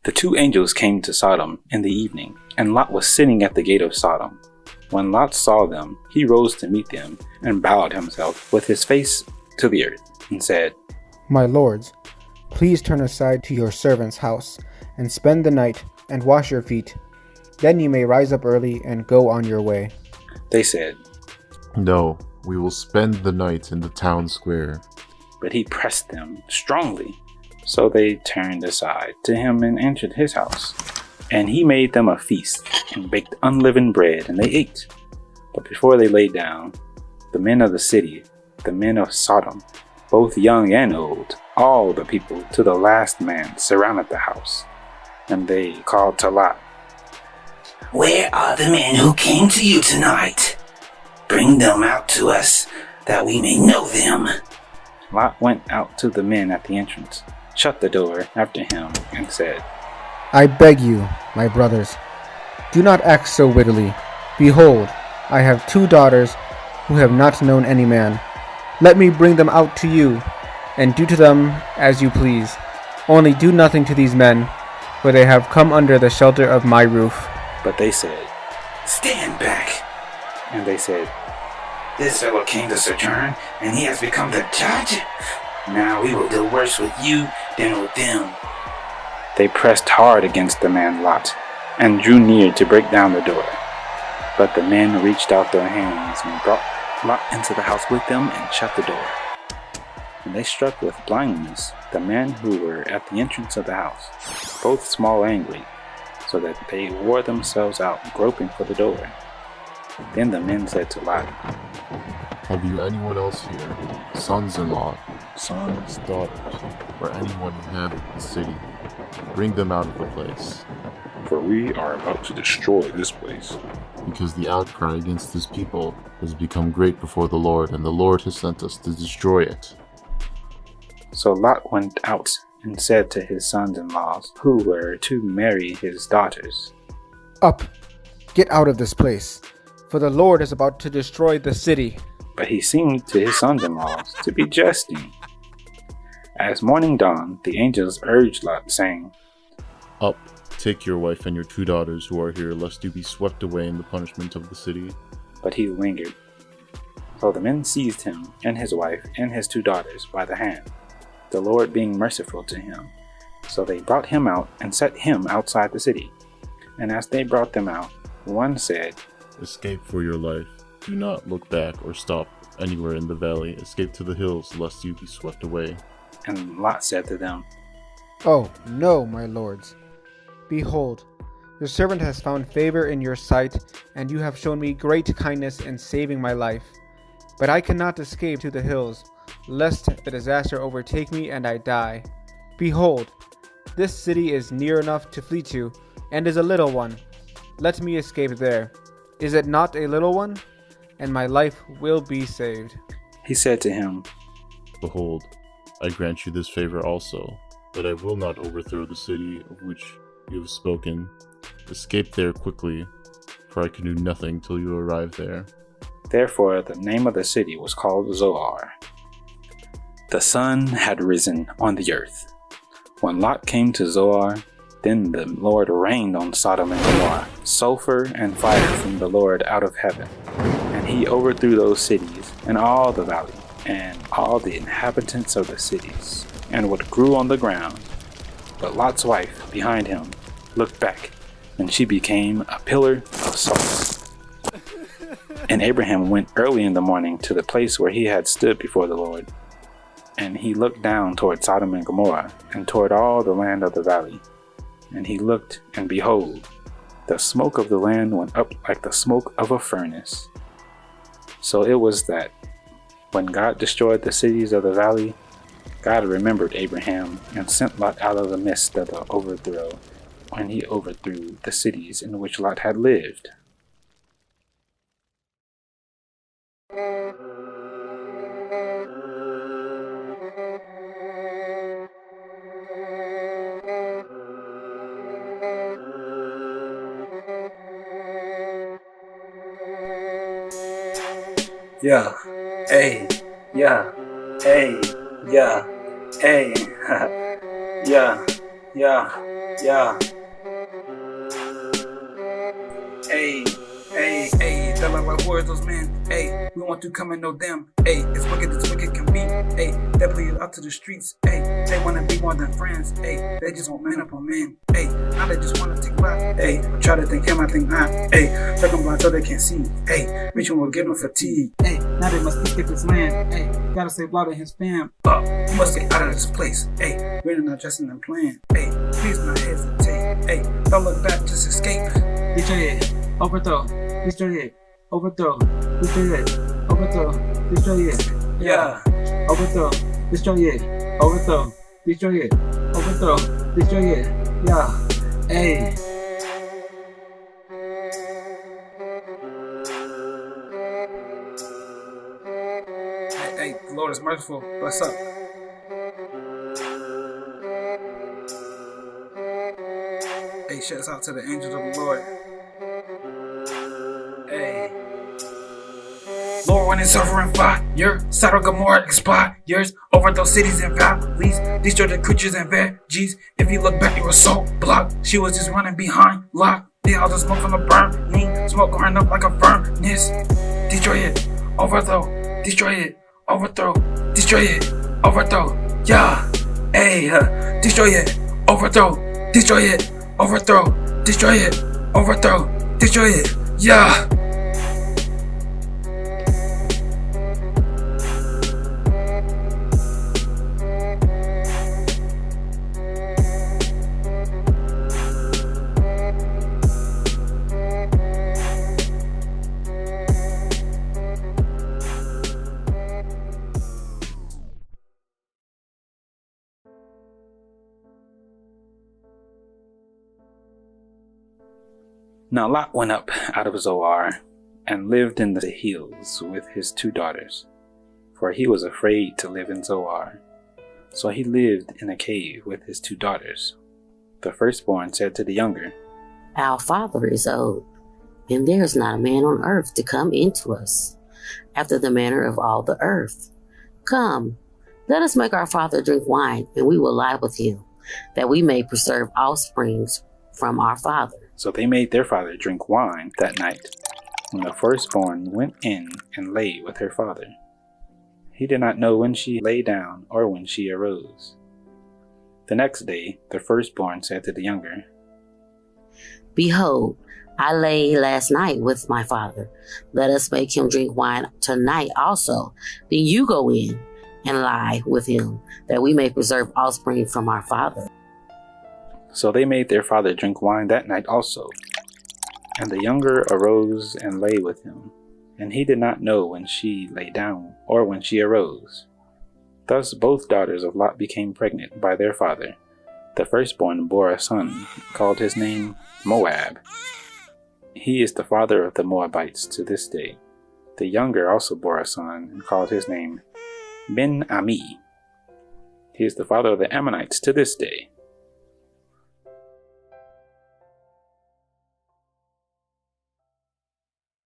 The two angels came to Sodom in the evening, and Lot was sitting at the gate of Sodom. When Lot saw them, he rose to meet them, and bowed himself with his face to the earth, and said, My lords, please turn aside to your servant's house, and spend the night, and wash your feet. Then you may rise up early and go on your way. They said, No, we will spend the night in the town square. But he pressed them strongly. So they turned aside to him and entered his house. And he made them a feast, and baked unleavened bread, and they ate. But before they lay down, the men of the city, the men of Sodom, both young and old, all the people to the last man, surrounded the house. And they called to Lot, Where are the men who came to you tonight? Bring them out to us, that we may know them. Lot went out to the men at the entrance, shut the door after him, and said, I beg you, my brothers, do not act so wittily. Behold, I have 2 daughters who have not known any man. Let me bring them out to you, and do to them as you please. Only do nothing to these men, for they have come under the shelter of my roof. But they said, Stand back. And they said, This fellow came to sojourn, and he has become the judge. Now we will deal worse with you than with them. They pressed hard against the man Lot, and drew near to break down the door. But the men reached out their hands and brought Lot into the house with them and shut the door. And they struck with blindness the men who were at the entrance of the house, both small and great, so that they wore themselves out groping for the door. Then the men said to Lot, Have you anyone else here, sons-in-law, sons, daughters, or anyone who inhabit the city? Bring them out of the place. For we are about to destroy this place. Because the outcry against this people has become great before the Lord, and the Lord has sent us to destroy it. So Lot went out and said to his sons-in-law, who were to marry his daughters, Up, get out of this place, for the Lord is about to destroy the city. But he seemed to his sons-in-law to be jesting. As morning dawned, the angels urged Lot, saying, Up, take your wife and your 2 daughters who are here, lest you be swept away in the punishment of the city. But he lingered. So the men seized him and his wife and his 2 daughters by the hand, the Lord being merciful to him. So they brought him out and set him outside the city. And as they brought them out, one said, Escape for your life. Do not look back or stop anywhere in the valley. Escape to the hills, lest you be swept away. And Lot said to them, Oh, no, my lords. Behold, your servant has found favor in your sight, and you have shown me great kindness in saving my life. But I cannot escape to the hills, lest the disaster overtake me and I die. Behold, this city is near enough to flee to, and is a little one. Let me escape there. Is it not a little one? And my life will be saved. He said to him, Behold, I grant you this favor also, but I will not overthrow the city of which you have spoken. Escape there quickly, for I can do nothing till you arrive there. Therefore the name of the city was called Zoar. The sun had risen on the earth. When Lot came to Zoar, then the Lord rained on Sodom and Gomorrah sulfur and fire from the Lord out of heaven. And he overthrew those cities and all the valley, and all the inhabitants of the cities, and what grew on the ground. But Lot's wife behind him looked back, and she became a pillar of salt. And Abraham went early in the morning to the place where he had stood before the Lord. And he looked down toward Sodom and Gomorrah, and toward all the land of the valley. And he looked, and behold, the smoke of the land went up like the smoke of a furnace. So it was that, when God destroyed the cities of the valley, God remembered Abraham and sent Lot out of the midst of the overthrow, when he overthrew the cities in which Lot had lived. Yeah, hey, yeah, hey, yeah, hey, yeah, yeah, Yeah. Hey, hey, they're like, who are those men? Hey, we want to come and know them. Hey, as wicked can be. Hey, they bleed out to the streets. Hey, they wanna be more than friends. Hey, they just want man up on men. Hey, now they just wanna take life. Hey, I try to think him, I think not. Hey, took them blind so they can't see. Hey, reaching will give them fatigue. Hey, now they must escape this land. Hey, gotta save Lot and his fam. You must get out of this place. Hey, we're not just in the plan. Hey, please not hesitate. Hey, don't look back, just escape. Destroy it, overthrow, destroy it, overthrow, destroy it, overthrow, destroy it. Yeah. Overthrow, destroy it, overthrow, destroy it, overthrow, destroy it. Yeah. Hey. Hey, the Lord is merciful. Bless up. Hey, shouts out to the angels of the Lord. Hey. Lord, when it's over in fire, Sodom and Gomorrah expires. Over those cities and valleys, destroy the creatures and veggies. If you look back, you were so blocked. She was just running behind, locked. The all the smoke from the burning, smoke going up like a furnace. Destroy it, overthrow, destroy it, overthrow, destroy it, overthrow. Yeah, hey, destroy it, overthrow, destroy it, overthrow, destroy it, overthrow, destroy it. Yeah. Now Lot went up out of Zoar and lived in the hills with his 2 daughters, for he was afraid to live in Zoar. So he lived in a cave with his 2 daughters. The firstborn said to the younger, Our father is old, and there is not a man on earth to come into us, after the manner of all the earth. Come, let us make our father drink wine, and we will lie with him, that we may preserve offsprings from our father. So they made their father drink wine that night, when the firstborn went in and lay with her father. He did not know when she lay down or when she arose. The next day, the firstborn said to the younger, Behold, I lay last night with my father. Let us make him drink wine tonight also. Then you go in and lie with him, that we may preserve offspring from our father. So they made their father drink wine that night also. And the younger arose and lay with him, and he did not know when she lay down or when she arose. Thus both daughters of Lot became pregnant by their father. The firstborn bore a son, called his name Moab. He is the father of the Moabites to this day. The younger also bore a son, and called his name Ben-Ami. He is the father of the Ammonites to this day.